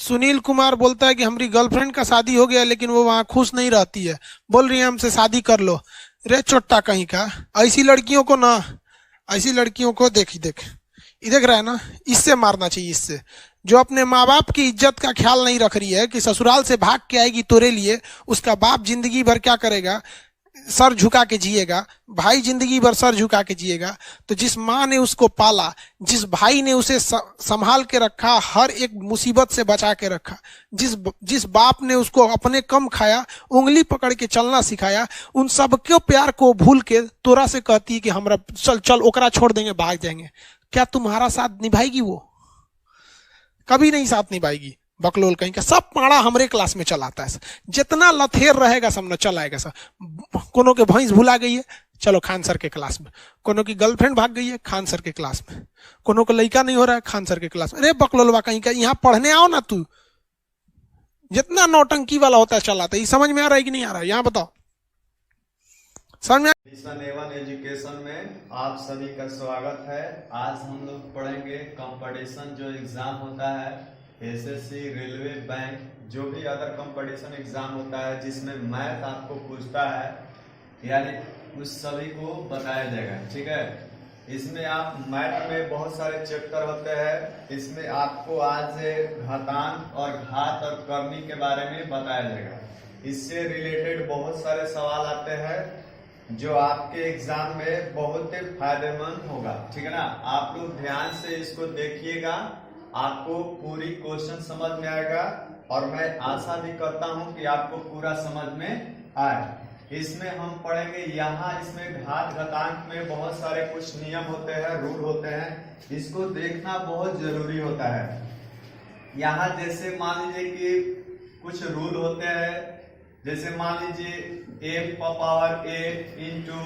सुनील कुमार बोलता है कि हमारी गर्लफ्रेंड का शादी हो गया लेकिन वो वहां खुश नहीं रहती है, बोल रही है हमसे शादी कर लो। रे चोट्टा कहीं का, ऐसी लड़कियों को ना, ऐसी लड़कियों को देख देख, ये देख रहा है ना, इससे मारना चाहिए। इससे जो अपने माँ बाप की इज्जत का ख्याल नहीं रख रही है कि ससुराल से भाग के आएगी तोरे लिए, उसका बाप जिंदगी भर क्या करेगा, सर झुका के जिएगा, भाई जिंदगी भर सर झुका के जिएगा। तो जिस माँ ने उसको पाला, जिस भाई ने उसे संभाल के रखा, हर एक मुसीबत से बचा के रखा, जिस जिस बाप ने उसको अपने कम खाया, उंगली पकड़ के चलना सिखाया, उन सबके प्यार को भूल के तोरा से कहती है कि हमरा चल चल ओकरा छोड़ देंगे भाग जाएंगे। क्या तुम्हारा साथ निभाएगी वो? कभी नहीं साथ निभाएगी। बकलोल कहीं का, सब पाड़ा हमरे क्लास में चलाता है। जितना लथेर रहेगा सब न चलाएगा सब। कोनो के भैंस भुला गई है, चलो खान सर के क्लास में। कोनो की गर्लफ्रेंड भाग गई है, खान सर के क्लास में। कोनो को लड़का नहीं हो रहा है, खान सर के क्लास में। अरे बकलोलवा कहीं का, यहाँ पढ़ने आओ ना तू। जितना नौटंकी वाला होता है चलाता है। ये समझ में आ रहा है कि नहीं आ रहा है? यहाँ बताओ, समझ में? मिशन एवन एजुकेशन में आप सभी का स्वागत है। आज हम लोग पढ़ेंगे कंपटीशन जो एग्जाम होता है, एसएससी, रेलवे, बैंक, जो भी अदर कंपटीशन एग्जाम होता है जिसमें मैथ आपको पूछता है, यानी उस सभी को बताया जाएगा। ठीक है, इसमें आप मैथ में बहुत सारे चैप्टर होते हैं। इसमें आपको आज घातांक और घात और करनी के बारे में बताया जाएगा। इससे रिलेटेड बहुत सारे सवाल आते हैं जो आपके एग्जाम में बहुत फायदेमंद होगा। ठीक है ना, आप लोग ध्यान से इसको देखिएगा, आपको पूरी क्वेश्चन समझ में आएगा और मैं आशा भी करता हूं कि आपको पूरा समझ में आए। इसमें हम पढ़ेंगे, यहाँ इसमें घात घातांक में बहुत सारे कुछ नियम होते हैं, रूल होते हैं, इसको देखना बहुत जरूरी होता है। यहाँ जैसे मान लीजिए कि कुछ रूल होते हैं, जैसे मान लीजिए m पर पावर a इंटू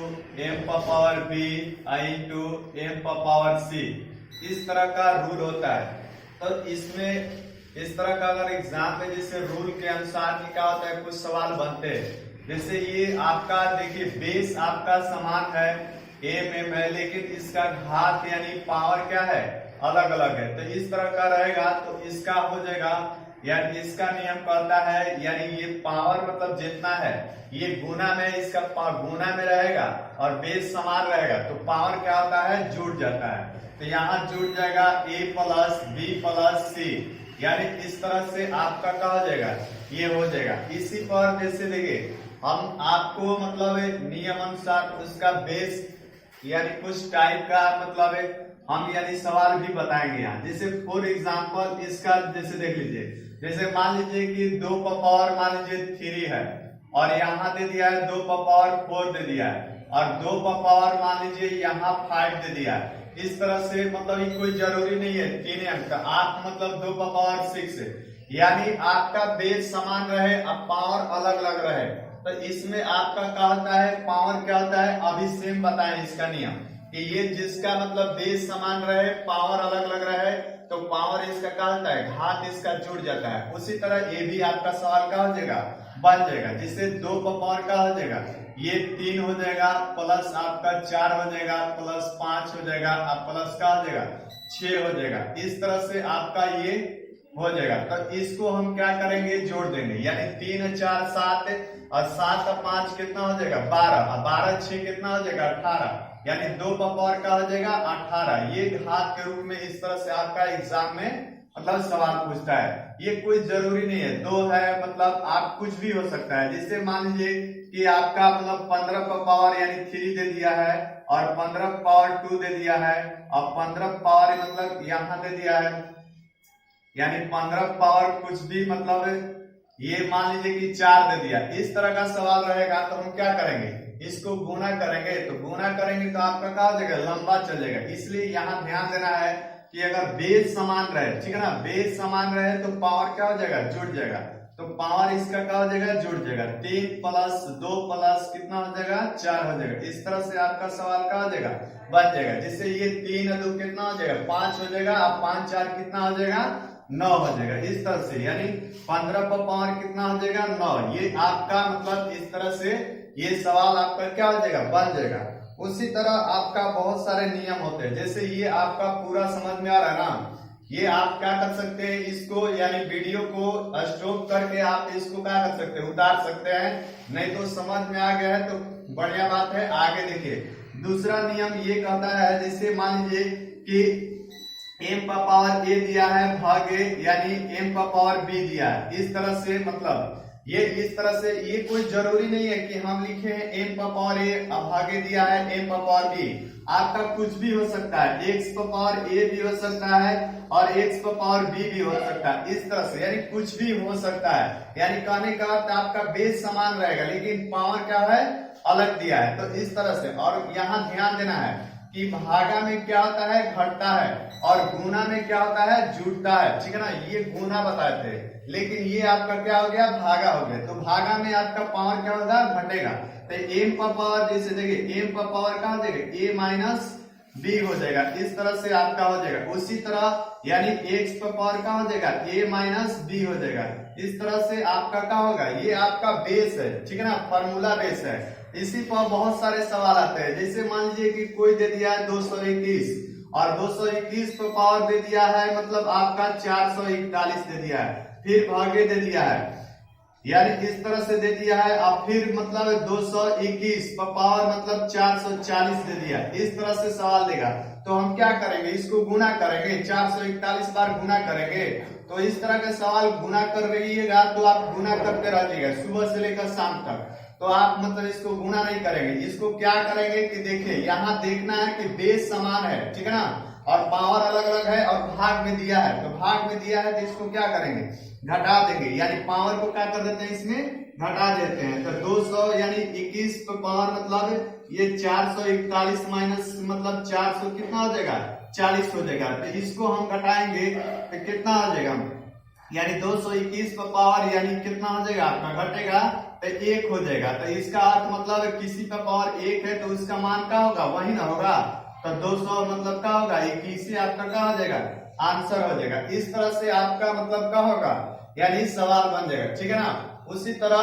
m पर पावर b इंटू m पर पावर c, इस तरह का रूल होता है। तो इसमें इस तरह का अगर एग्जाम में जैसे रूल के अनुसार क्या होता है, कुछ सवाल बनते हैं। जैसे ये आपका देखिए बेस आपका समान है, m है, लेकिन इसका घात यानी पावर क्या है, अलग अलग है। तो इस तरह का रहेगा तो इसका हो जाएगा, यानी इसका नियम कहता है, यानी ये पावर मतलब जितना है ये गुना में, इसका गुना में रहेगा और बेस समान रहेगा तो पावर क्या होता है, जुड़ जाता है। तो यहाँ जुड़ जाएगा a प्लस बी प्लस सी, यानी इस तरह से आपका क्या हो जाएगा, ये हो जाएगा। इसी पर जैसे देखिए हम आपको मतलब नियम अनुसार उसका बेस यानी कुछ टाइप का मतलब हम यानी सवाल भी बताएंगे यहाँ। जैसे फॉर एग्जाम्पल इसका जैसे देख लीजिए, जैसे मान लीजिए कि 2 का पावर मान लीजिए 3 है और यहाँ दे दिया है 2 का पावर 4 दे दिया है और 2 का पावर मान लीजिए यहाँ 5 दे दिया है। इस तरह से मतलब ये कोई जरूरी नहीं है 3 अंक का, आप मतलब 2 का पावर 6 है, यानी आपका बेस समान रहे अब पावर अलग अलग रहे। तो इसमें आपका क्या होता है, पावर क्या होता है, अभी सेम बताएं इसका नियम कि ये जिसका मतलब बेस समान रहे पावर अलग अलग रहे तो पावर इसका क्या होता है, घात इसका जुड़ जाता है। उसी तरह ये भी आपका सवाल क्या हो जाएगा, बन जाएगा। जिससे 2 का पावर क्या हो जाएगा, ये 3 हो जाएगा, प्लस आपका 4 हो जाएगा, प्लस 5 हो जाएगा, अब प्लस क्या हो जाएगा 6 हो जाएगा। इस तरह से आपका ये हो जाएगा। तो इसको हम क्या करेंगे, जोड़ देंगे, यानी 3 4 7 और 7 और 5 कितना हो जाएगा 12 और 12 6 कितना हो जाएगा 18, यानी 2 का पावर का हो जाएगा 18। ये घात के रूप में इस तरह से आपका एग्जाम में मतलब सवाल पूछता है। ये कोई जरूरी नहीं है 2 है, मतलब आप कुछ भी हो सकता है। जैसे मान लीजिए कि आपका मतलब 15 का पावर यानी 3 दे दिया है और 15 पावर 2 दे दिया है और 15 पावर मतलब यहाँ दे दिया है, यानी 15 पावर कुछ भी मतलब ये मान लीजिए कि 4 दे दिया। इस तरह का सवाल रहेगा तो हम क्या करेंगे, इसको गुना करेंगे। तो गुना करेंगे तो आपका क्या हो जाएगा, लंबा चलेगा। इसलिए यहाँ ध्यान देना है कि अगर बेस समान रहे, ठीक है ना, बेस समान रहे तो पावर क्या हो जाएगा, जुड़ जाएगा। तो पावर इसका क्या हो जाएगा, जुड़ जाएगा। 3 प्लस 2 प्लस कितना हो जाएगा 4 हो जाएगा। इस तरह से आपका सवाल क्या हो जाएगा, बन जाएगा। जिससे ये 3 2 कितना हो जाएगा 5 हो जाएगा, अब 5 4 कितना हो जाएगा 9 हो जाएगा। इस तरह से यानी 15 पर पावर कितना हो जाएगा 9। ये आपका मतलब इस तरह से ये सवाल आपका क्या हो जाएगा, बन जाएगा। उसी तरह आपका बहुत सारे नियम होते हैं। जैसे ये आपका पूरा समझ में आ रहा है ना, ये आप क्या कर सकते हैं, इसको यानी वीडियो को स्टॉप करके आप इसको क्या कर सकते हैं, उतार सकते हैं। नहीं तो समझ में आ गया है तो बढ़िया बात है, आगे देखिए। दूसरा नियम ये कहता है, जैसे मान लीजिए कि m का पावर a दिया है भागे यानी m का पावर b दिया है। इस तरह से मतलब ये इस तरह से, ये कोई जरूरी नहीं है कि हम लिखे हैं m का पावर a भागे दिया है m का पावर b। आपका कुछ भी हो सकता है, x का पावर a भी हो सकता है और x का पावर b भी हो सकता है। इस तरह से यानी कुछ भी हो सकता है, यानी कहने का अर्थ आपका बेस समान रहेगा लेकिन पावर क्या है, अलग दिया है। तो इस तरह से, और यहाँ ध्यान देना है कि भागा में क्या होता है, घटता है, और गुना में क्या होता है, जुटता है। ठीक है ना, ये गुना बताए थे लेकिन ये आपका क्या हो गया, भागा हो गया। तो भागा में आपका पावर क्या होगा, घटेगा। तो m का पावर जैसे देखिए m का पावर क्या हो जाएगा, a माइनस b हो जाएगा। इस तरह से आपका हो जाएगा। उसी तरह यानी x का पावर क्या हो जाएगा, a माइनस b हो जाएगा। इस तरह से आपका क्या होगा, ये आपका बेस है। ठीक है ना, फार्मूला बेस है। इसी पर बहुत सारे सवाल आते हैं। जैसे मान लीजिए कि कोई दे दिया है 221 और 221 पर पावर दे दिया है मतलब आपका 441 दे दिया है, फिर भागे दे दिया है यानी इस तरह से दे दिया है, और फिर मतलब 221 पर पावर मतलब 440 दे दिया। इस तरह से सवाल देगा तो हम क्या करेंगे, इसको गुना करेंगे, 441 बार गुना करेंगे। तो इस तरह के सवाल गुना कर रहिएगा तो आप गुना करते रहिएगा सुबह से लेकर शाम तक। तो आप मतलब इसको गुना नहीं करेंगे, इसको क्या करेंगे कि देखिए यहाँ देखना है कि बेस समान है, ठीक है ना, और पावर अलग अलग है और भाग में दिया है। तो भाग में दिया है तो इसको क्या करेंगे, घटा देंगे, यानी पावर को क्या कर देते हैं, इसमें घटा देते हैं। तो 200 यानी 21 पे पावर मतलब ये 441 माइनस मतलब 400 कितना हो जाएगा, 40 हो जाएगा। तो इसको हम घटाएंगे तो कितना हो जाएगा, यानी 221 पर पावर यानी कितना हो जाएगा आपका, घटेगा तो 1 हो जाएगा। तो इसका अर्थ मतलब किसी का पावर 1 है तो उसका मान क्या होगा, वही ना होगा। तो 200 मतलब क्या होगा, 21 आपका क्या हो जाएगा, आंसर हो जाएगा। इस तरह से आपका मतलब क्या होगा, यानी सवाल बन जाएगा। ठीक है ना। उसी तरह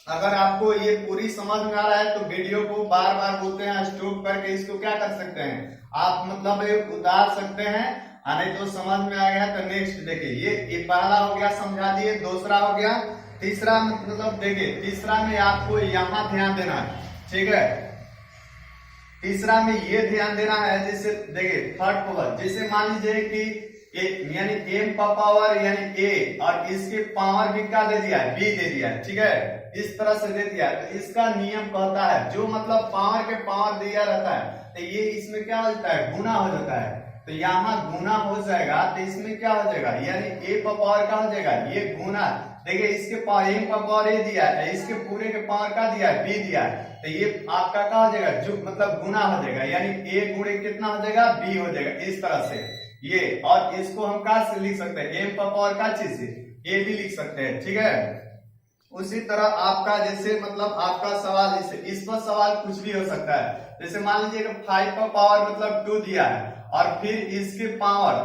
अगर आपको ये पूरी समझ में आ रहा है तो वीडियो को बार बार बोलते हैं स्टॉप करके इसको क्या कर सकते हैं, आप मतलब उतार सकते हैं। नहीं तो समझ में आ गया तो नेक्स्ट देखिए, ये पहला हो गया, समझा दिए। दूसरा हो गया, तीसरा मतलब देखिए, तीसरा में आपको यहाँ ध्यान देना है। ठीक है, तीसरा में ये ध्यान देना है, जैसे देखिए थर्ड पावर, जैसे मान लीजिए कि यानी m का पावर यानी a और इसके पावर भी क्या दे दिया है, b दे दिया है। ठीक है, इस तरह से दे दिया। तो इसका नियम कहता है जो मतलब पावर के पावर दिया रहता है तो ये इसमें क्या हो जाता है, गुना हो जाता है। तो यहाँ गुना हो जाएगा तो इसमें क्या हो जाएगा, यानी a का पावर क्या हो जाएगा, ये गुना। देखिए इसके पावर m का पावर a दिया है, इसके पूरे के पावर का दिया है, b दिया है। तो ये आपका क्या हो जाएगा, जो मतलब गुना हो जाएगा, यानी a गुणे कितना हो जाएगा, b हो जाएगा। इस तरह से ये, और इसको हम क्या से लिख सकते हैं, m का पावर का चीज से a भी लिख सकते हैं। ठीक है, उसी तरह आपका जैसे मतलब आपका सवाल इस पर सवाल कुछ भी हो सकता है। जैसे मान लीजिए 5 का पावर मतलब 2 दिया है और फिर इसके पावर,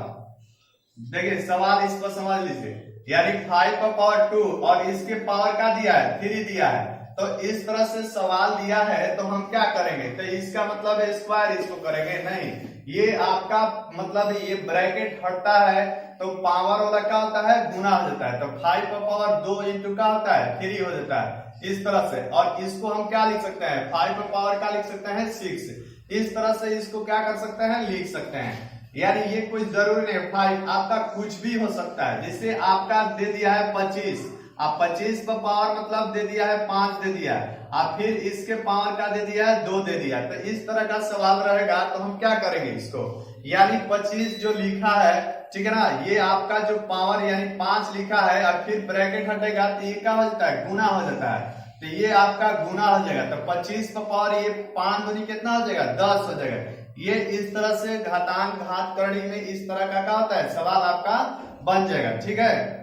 देखिए सवाल इस पर समझ लीजिए, यानी 5 का पावर 2 और इसके पावर का दिया है 3 दिया है। तो इस तरह से सवाल दिया है तो हम क्या करेंगे, तो इसका मतलब है स्क्वायर इसको करेंगे, नहीं ये आपका मतलब ये ब्रैकेट हटता है तो पावर वाला क्या होता है, गुना हो जाता है। तो 5 का पावर 2 इंटू क्या होता है, 3 हो जाता है। इस तरह से, और इसको हम क्या लिख सकते हैं, 5 का पावर क्या लिख सकते हैं, 6। इस तरह से इसको क्या कर सकते हैं, लिख सकते हैं। यानी ये कोई जरूरी नहीं है 5, आपका कुछ भी हो सकता है। जैसे आपका दे दिया है 25, आप 25 पर पावर मतलब दे दिया है 5 दे दिया है, और फिर इसके पावर का दे दिया है 2 दे दिया। तो इस तरह का सवाल रहेगा तो हम क्या करेंगे इसको, यानी 25 जो लिखा है, ठीक है ना, ये आपका जो पावर यानी 5 लिखा है और फिर ब्रैकेट हटेगा तो ये क्या हो जाता है, गुना हो जाता है। तो ये आपका गुना हो जाएगा। तो 25 पर पावर ये 5 दूनी कितना हो जाएगा, 10 हो जाएगा। ये इस तरह से घातांक घात करनी में इस तरह का क्या होता है, सवाल आपका बन जाएगा। ठीक है,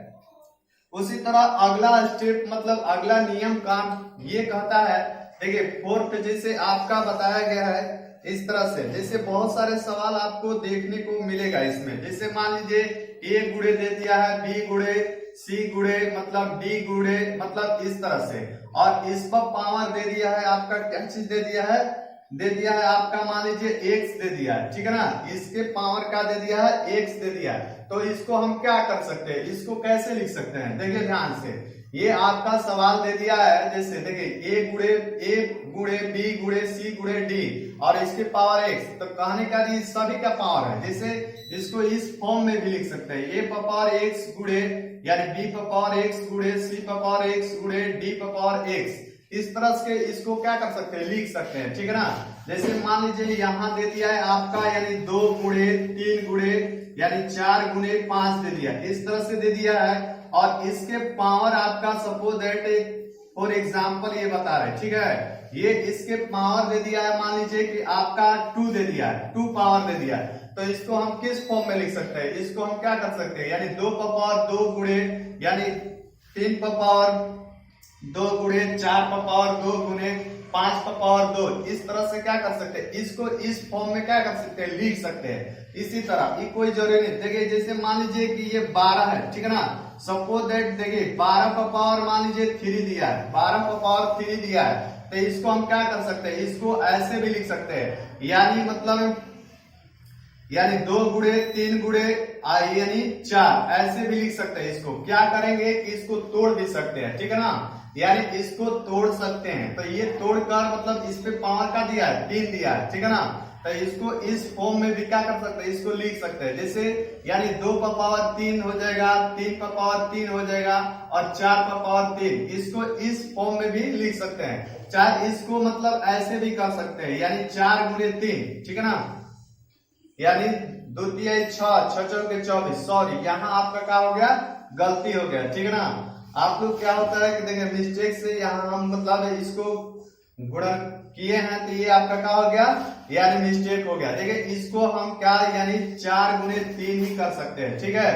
उसी तरह अगला स्टेप मतलब अगला नियम काम ये कहता है, देखिए 4th जैसे आपका बताया गया है इस तरह से, जैसे बहुत सारे सवाल आपको देखने को मिलेगा इसमें। जैसे मान लीजिए a गुणे दे दिया है, b गुणे, c गुणे मतलब d गुणे मतलब इस तरह से, और इस पर पावर दे दिया है आपका क्या चीज दे दिया है, दे दिया है आपका, मान लीजिए x दे दिया है, ठीक है ना, इसके पावर का दे दिया है x दे दिया है, तो इसको हम क्या कर सकते हैं, इसको कैसे लिख सकते हैं, देखिए ध्यान से, ये आपका सवाल दे दिया है, जैसे देखिए a गुणे b गुणे c गुणे d और इसके पावर x, तो कहने का ये सभी का पावर है, जैसे इसको इस फॉर्म में भी लिख सकते हैं, a पावर x गुणे यानी b पावर x गुणे c पावर x गुणे d पावर x, इस तरह से इसको क्या कर सकते हैं, लिख सकते हैं, ठीक है ना। जैसे मान लीजिए यहाँ दे दिया है आपका यानी 2 गुणे 3 गुणे यानी 4 गुणे 5 दे दिया, इस तरह से दे दिया है, और इसके पावर आपका सपोज दैट फॉर एग्जांपल ये बता रहे, ठीक है, ये इसके पावर दे दिया है, मान लीजिए कि आपका 2 दे दिया है, 2 पावर दे दिया है, तो इसको हम किस फॉर्म में लिख सकते हैं, इसको हम क्या कर सकते हैं, यानी 2 पावर 2 गुणे यानी 3 पावर 2 गुणे 4 पावर 2 गुणे 5 पावर 2, इस तरह से क्या कर सकते हैं, इसको इस फॉर्म में क्या कर सकते हैं, लिख सकते हैं। इसी तरह ये कोई जरूरी नहीं, देखिए जैसे मान लीजिए कि ये 12 है, ठीक है ना, सपोज दैट देखिए 12 पावर मान लीजिए 3 दिया है, 12 पावर 3 दिया है, तो इसको हम क्या कर सकते हैं, इसको ऐसे भी लिख सकते हैं, यानी मतलब यानी 2 गुणे 3 गुणे यानी 4, ऐसे भी लिख सकते हैं। इसको क्या करेंगे कि इसको तोड़ भी सकते हैं, ठीक है ना, यानी इसको तोड़ सकते हैं, तो ये तोड़कर मतलब इस पे पावर का दिया है 3 दिया है, ठीक है ना, तो इसको इस फॉर्म में भी क्या कर सकते हैं, इसको लिख सकते हैं, जैसे यानी 2 का पावर 3 हो जाएगा, 3 का पावर 3 हो जाएगा और 4 का पावर 3, इसको इस फॉर्म में भी लिख सकते हैं, चाहे इसको मतलब ऐसे भी कर सकते हैं, यानी 4 गुणे 3, ठीक है ना, यानी 2 तिहाई 6 6 चौके 24, सॉरी यहाँ आपका क्या हो गया, गलती हो गया, ठीक है ना। आप लोग क्या होता है कि देखिए मिस्टेक से यहाँ हम मतलब इसको गुणन किए हैं, तो ये आपका क्या हो गया, यानी मिस्टेक हो गया, देखिए इसको हम क्या यानी 4 गुणे 3 ही कर सकते हैं, ठीक है,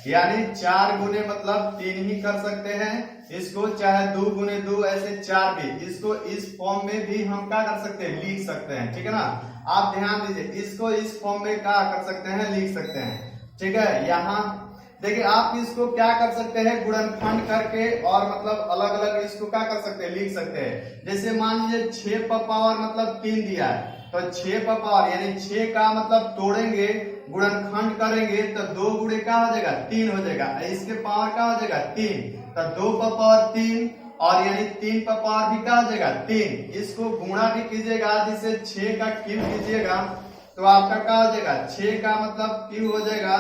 यानी 4 गुणे मतलब 3 ही कर सकते हैं, इसको चाहे 2 गुणे 2 ऐसे 4 भी, इसको इस फॉर्म में भी हम क्या कर सकते हैं, लिख सकते हैं, ठीक है ना। आप ध्यान दीजिए, इसको इस फॉर्म में क्या कर सकते हैं, लिख सकते हैं, ठीक है। यहाँ देखिए आप इसको क्या कर सकते हैं, गुणनखंड करके और मतलब अलग अलग इसको क्या कर सकते हैं, लिख सकते हैं, जैसे मान लीजिए 6 पावर मतलब 3 दिया है, तो 6 पावर यानी 6 का मतलब तोड़ेंगे गुणनखंड करेंगे तो 2 गुणे क्या हो जाएगा, 3 हो जाएगा, इसके पावर क्या हो जाएगा 3, तो 2 पावर 3 और यानी 3 पावर भी क्या हो जाएगा 3, इसको गुणा भी कीजिएगा, जिसे 6 का क्यूब कीजिएगा तो आपका क्या हो जाएगा, 6 का मतलब क्यूब हो जाएगा,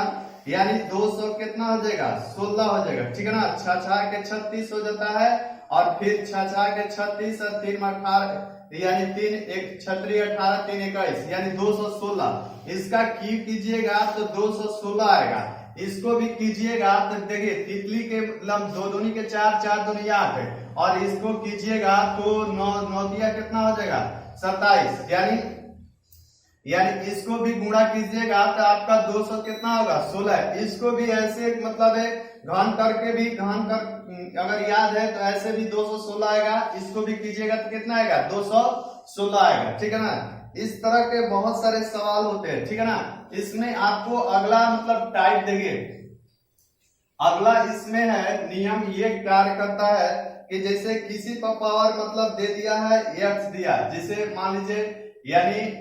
यानी 200 कितना हो जाएगा, 16 हो जाएगा, ठीक है ना, 6 के 36 हो जाता है, और फिर 6 के 36 और 3 में 18 यानी 3 एक 36 18 3 21 यानी 216, इसका क्यूब कीजिएगा तो 216 आएगा, इसको भी कीजिएगा तो देखिए तितली के मतलब 2 दूनी के 4 4 दूनी 8 है, और इसको कीजिएगा तो 9 दिया कितना हो जाएगा 27, यानी इसको भी गुणा कीजिएगा तो आपका 200 कितना होगा 16, इसको भी ऐसे मतलब है घन करके भी घन कर अगर याद है तो ऐसे भी 216 आएगा, इसको भी कीजिएगा तो कितना आएगा 216 आएगा, ठीक है ना। इस तरह के बहुत सारे सवाल होते हैं, ठीक है ना। इसमें आपको अगला मतलब टाइप देखिए, अगला इसमें है नियम, ये कार्य करता है कि जैसे किसी पर पावर मतलब दे दिया है x दिया, जैसे मान लीजिए यानी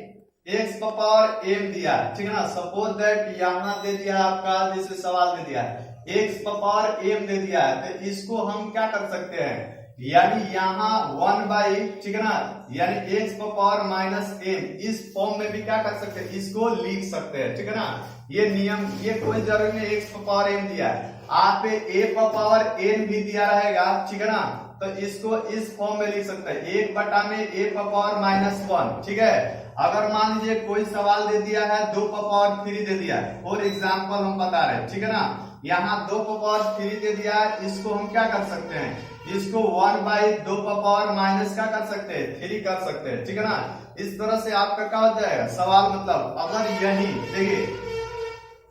x पावर m दिया, ठीक है ना, सपोज दैट यहाँ दे दिया आपका, जैसे सवाल दे दिया है x पावर m दे दिया है, तो इसको हम क्या कर सकते हैं, यानी यहाँ 1 बाई, ठीक है ना, यानी x पावर माइनस m, इस फॉर्म में भी क्या कर सकते हैं, इसको लिख सकते हैं, ठीक है ना। ये नियम, ये कोई जरूरी नहीं x पावर m दिया है, आप a पावर n भी दिया रहेगा, ठीक है ना, तो इसको इस फॉर्म में लिख सकते हैं, 1 बटा में a पावर माइनस 1, ठीक है। अगर मान लीजिए कोई सवाल दे दिया है 2 पावर 3 दे दिया है, फॉर एग्जाम्पल हम बता रहे हैं, ठीक है ना, यहाँ 2 पावर 3 दे दिया है, इसको हम क्या कर सकते हैं, इसको 1 बाई 2 पावर माइनस क्या कर सकते हैं 3 कर सकते हैं, ठीक है ना। इस तरह से आपका क्या हो जाएगा सवाल, मतलब अगर यही देखिए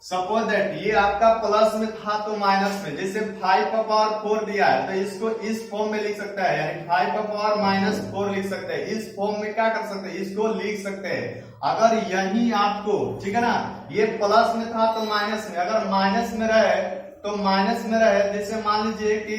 सपोज दैट ये आपका प्लस में था तो माइनस में, जैसे 5 का पावर 4 दिया है तो इसको इस फॉर्म में लिख सकता है, यानी 5 का पावर माइनस 4 लिख सकते हैं, इस फॉर्म में क्या कर सकते हैं, इसको लिख सकते हैं। अगर यही आपको, ठीक है ना, ये प्लस में था तो माइनस में, अगर माइनस में रहे तो माइनस में रहे, जैसे मान लीजिए कि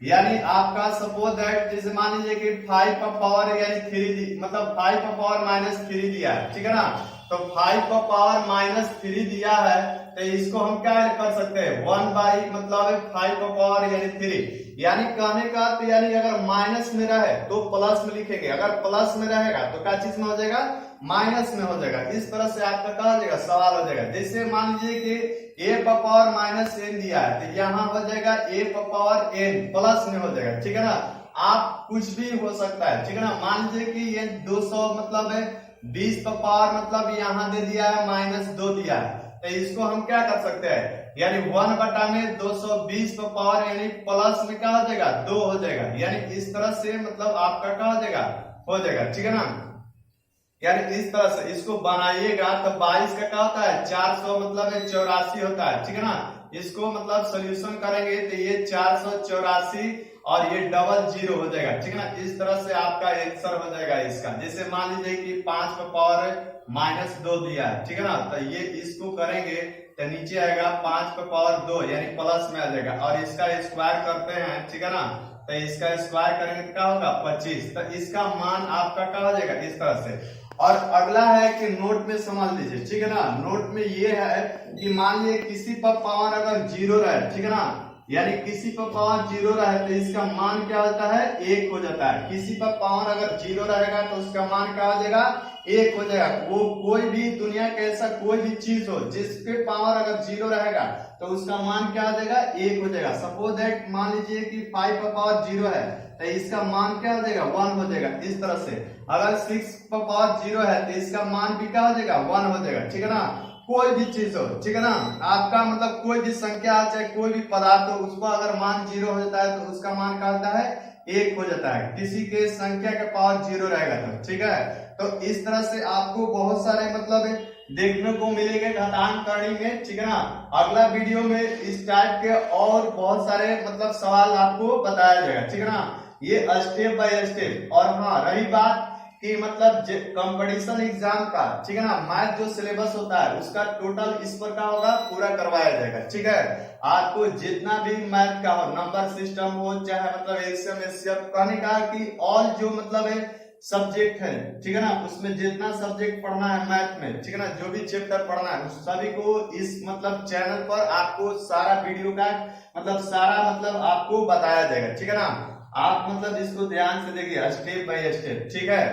यानी आपका सपोज दैट जैसे मान लीजिए कि 5 का पावर यानी 3 मतलब 5 का पावर -3 दिया है, ठीक है ना। तो 5 का पावर -3 दिया है तो इसको हम क्या कर सकते हैं 1 बाई मतलब 5 का पावर यानी 3, यानी कहने का तो यानी अगर माइनस में रहे तो प्लस में लिखेंगे, अगर प्लस में रहेगा तो क्या चीज में हो जाएगा माइनस में हो जाएगा। इस तरह से आपका क्या हो जाएगा सवाल हो जाएगा। जैसे मान लीजिए कि a का पावर -n दिया है तो यहाँ हो जाएगा a का पावर n प्लस में हो जाएगा, ठीक है ना। आप कुछ भी हो सकता है, ठीक है ना। मान लीजिए कि ये 200 मतलब है 20 का पावर मतलब यहाँ दे दिया है -2 दिया है तो इसको हम क्या कर सकते हैं यानी 1 बटा में 220 का पावर यानी प्लस में क्या हो जाएगा 2 हो जाएगा। यानी इस तरह से मतलब आपका क्या हो जाएगा, ठीक है ना। यानी इस तरह से इसको बनाइएगा तो 22 का क्या होता है 400 मतलब 84 होता है, ठीक है ना। इसको मतलब सोल्यूशन करेंगे तो ये 484 और ये डबल 0 हो जाएगा, ठीक है ना। इस तरह से आपका आंसर हो जाएगा इसका। जैसे मान लीजिए कि 5 का पावर -2 दिया है, ठीक है ना। तो ये इसको करेंगे तो नीचे आएगा 5 का पावर 2 यानी प्लस में आ जाएगा और इसका स्क्वायर करते हैं, ठीक है ना। तो इसका स्क्वायर करेंगे तो क्या होगा 25। तो इसका मान आपका क्या हो जाएगा इस तरह से। और अगला है कि नोट में समझ लीजिए, ठीक है ना। नोट में ये है कि मान लीजिए किसी पर पावर अगर 0 रहे, ठीक है ना, यानी किसी पर पावर 0 रहे तो इसका मान क्या होता है 1 हो जाता है। किसी पर पावर अगर 0 रहेगा तो उसका मान क्या हो जाएगा 1 हो जाएगा। वो कोई भी दुनिया का ऐसा कोई भी चीज हो जिसके पावर अगर 0 रहेगा तो उसका मान क्या हो जाएगा 1 हो जाएगा। सपोज दैट मान लीजिए कि 5 का पावर 0 है तो इसका मान क्या हो जाएगा 1 हो जाएगा। इस तरह से अगर 6 का पावर 0 है तो इसका मान भी क्या हो जाएगा 1 हो जाएगा, ठीक है ना। कोई भी चीज हो, ठीक है ना, आपका मतलब कोई भी संख्या चाहे कोई भी पदार्थ हो उसको अगर मान 0 हो जाता है तो उसका मान क्या होता है 1 हो जाता है। किसी के संख्या का पावर 0 रहेगा तो, ठीक है। तो इस तरह से आपको बहुत सारे मतलब देखने को मिलेंगे घातांक करनी में, ठीक है ना। अगला वीडियो में इस टाइप के और बहुत सारे मतलब सवाल आपको बताया जाएगा, ठीक है ना। ये स्टेप बाय स्टेप। और हाँ रही बात कि मतलब कंपटीशन एग्जाम का, ठीक है ना, मैथ जो सिलेबस होता है उसका टोटल इस पर का होगा पूरा करवाया जाएगा, ठीक है। आपको जितना भी मैथ का हो नंबर सिस्टम हो चाहे मतलब एसएम कहने का कि ऑल जो मतलब है सब्जेक्ट है, ठीक है ना, उसमें जितना सब्जेक्ट पढ़ना है मैथ में, ठीक है ना, जो भी चैप्टर पढ़ना है उस सभी को इस मतलब चैनल पर आपको सारा वीडियो का मतलब सारा मतलब आपको बताया जाएगा, ठीक है ना। आप मतलब इसको ध्यान से देखिए स्टेप बाय स्टेप, ठीक है।